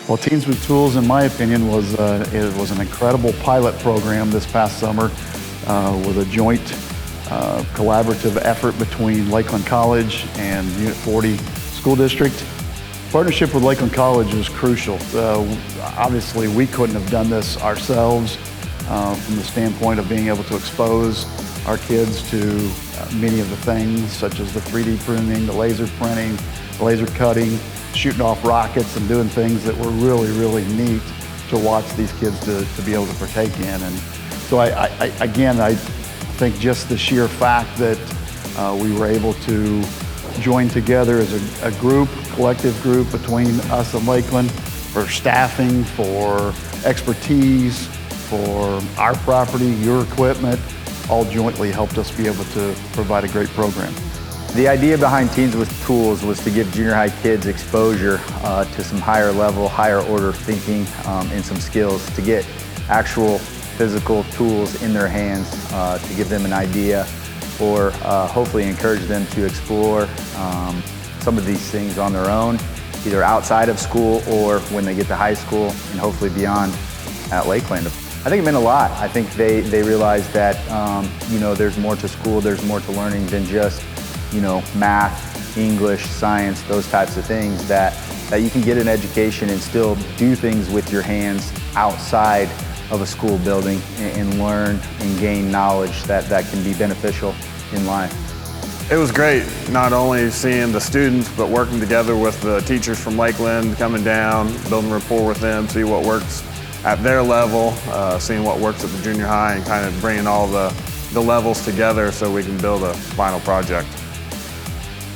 Well, Teens with Tools, in my opinion, it was an incredible pilot program this past summer with a joint collaborative effort between Lakeland College and Unit 40 School District. Partnership with Lakeland College was crucial. Obviously, we couldn't have done this ourselves from the standpoint of being able to expose our kids to many of the things, such as the 3D printing, the laser printing, laser cutting, shooting off rockets and doing things that were really, really neat to watch these kids to be able to partake in. And so I think just the sheer fact that we were able to join together as a group, collective group between us and Lakeland for staffing, for expertise, for our property, your equipment, all jointly helped us be able to provide a great program. The idea behind Teens with Tools was to give junior high kids exposure to some higher level, higher order thinking and some skills, to get actual physical tools in their hands, to give them an idea or hopefully encourage them to explore some of these things on their own, either outside of school or when they get to high school and hopefully beyond at Lakeland. I think it meant a lot. I think they realized that there's more to school, there's more to learning than just math, English, science, those types of things, that you can get an education and still do things with your hands outside of a school building and learn and gain knowledge that can be beneficial in life. It was great, not only seeing the students, but working together with the teachers from Lakeland, coming down, building rapport with them, see what works at their level, seeing what works at the junior high, and kind of bringing all the levels together so we can build a final project.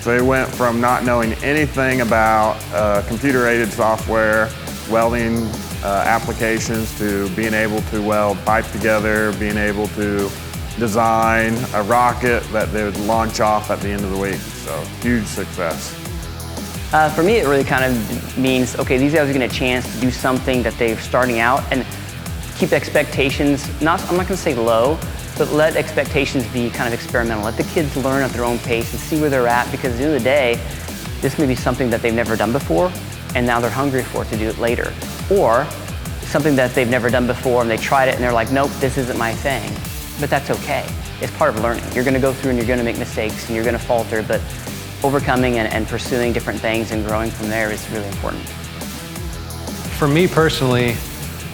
So they went from not knowing anything about computer-aided software, welding applications, to being able to weld pipe together, being able to design a rocket that they would launch off at the end of the week. So huge success. For me, it really kind of means, okay, these guys are getting a chance to do something that they're starting out and keep expectations, I'm not gonna say low, but let expectations be kind of experimental. Let the kids learn at their own pace and see where they're at, because at the end of the day, this may be something that they've never done before, and now they're hungry for it to do it later. Or something that they've never done before and they tried it and they're like, nope, this isn't my thing. But that's okay. It's part of learning. You're gonna go through and you're gonna make mistakes and you're gonna falter, but overcoming and pursuing different things and growing from there is really important. For me personally,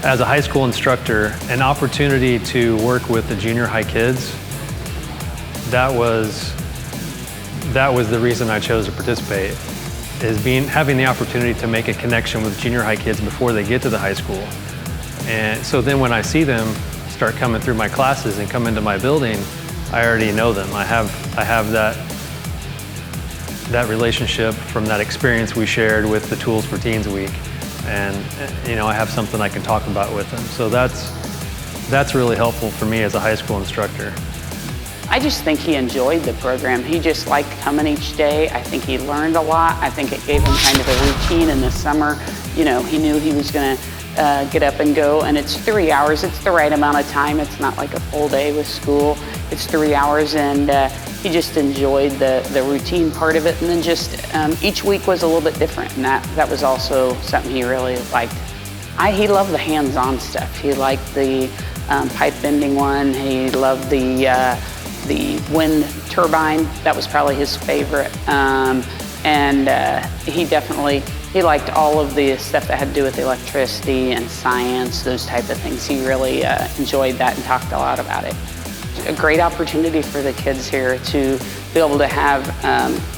as a high school instructor, an opportunity to work with the junior high kids, that was the reason I chose to participate, is having the opportunity to make a connection with junior high kids before they get to the high school. And so then when I see them start coming through my classes and come into my building, I already know them. I have that relationship from that experience we shared with the Tools for Teens Week. And I have something I can talk about with them. So that's really helpful for me as a high school instructor. I just think he enjoyed the program. He just liked coming each day. I think he learned a lot. I think it gave him kind of a routine in the summer. He knew he was gonna get up and go, and it's 3 hours. It's the right amount of time. It's not like a full day with school. It's 3 hours, and he just enjoyed the routine part of it. And then just each week was a little bit different, and that was also something he really liked. He loved the hands-on stuff. He liked the pipe bending one. He loved the wind turbine. That was probably his favorite. He liked all of the stuff that had to do with electricity and science, those type of things. He really enjoyed that and talked a lot about it. A great opportunity for the kids here to be able to have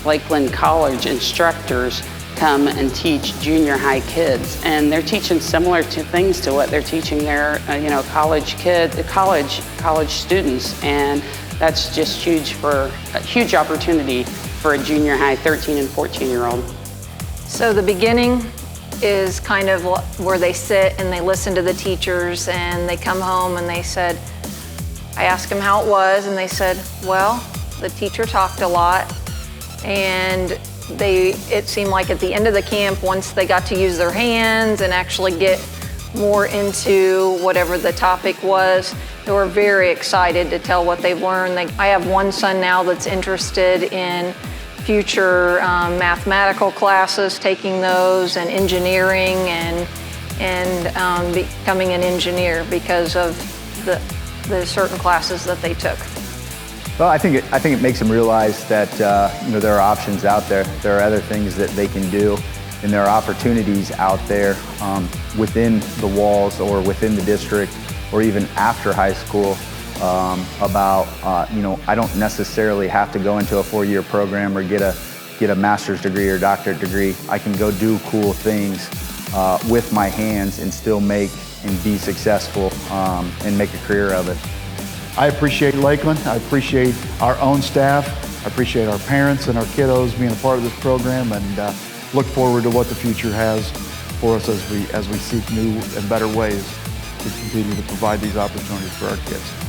Lakeland College instructors come and teach junior high kids, and they're teaching similar things to what they're teaching their college students, and that's just huge, a huge opportunity for a junior high 13 and 14-year-old. So the beginning is kind of where they sit and they listen to the teachers, and they come home and they said, I asked them how it was, and they said, well, the teacher talked a lot, and it seemed like at the end of the camp, once they got to use their hands and actually get more into whatever the topic was, they were very excited to tell what they've learned. I have one son now that's interested in future mathematical classes, taking those, and engineering, and and becoming an engineer because of the certain classes that they took. Well, I think it makes them realize that there are options out there. There are other things that they can do, and there are opportunities out there within the walls or within the district, or even after high school. I don't necessarily have to go into a 4-year program or get a master's degree or doctorate degree. I can go do cool things with my hands and still make and be successful and make a career of it. I appreciate Lakeland. I appreciate our own staff. I appreciate our parents and our kiddos being a part of this program, and look forward to what the future has for us as we seek new and better ways to continue to provide these opportunities for our kids.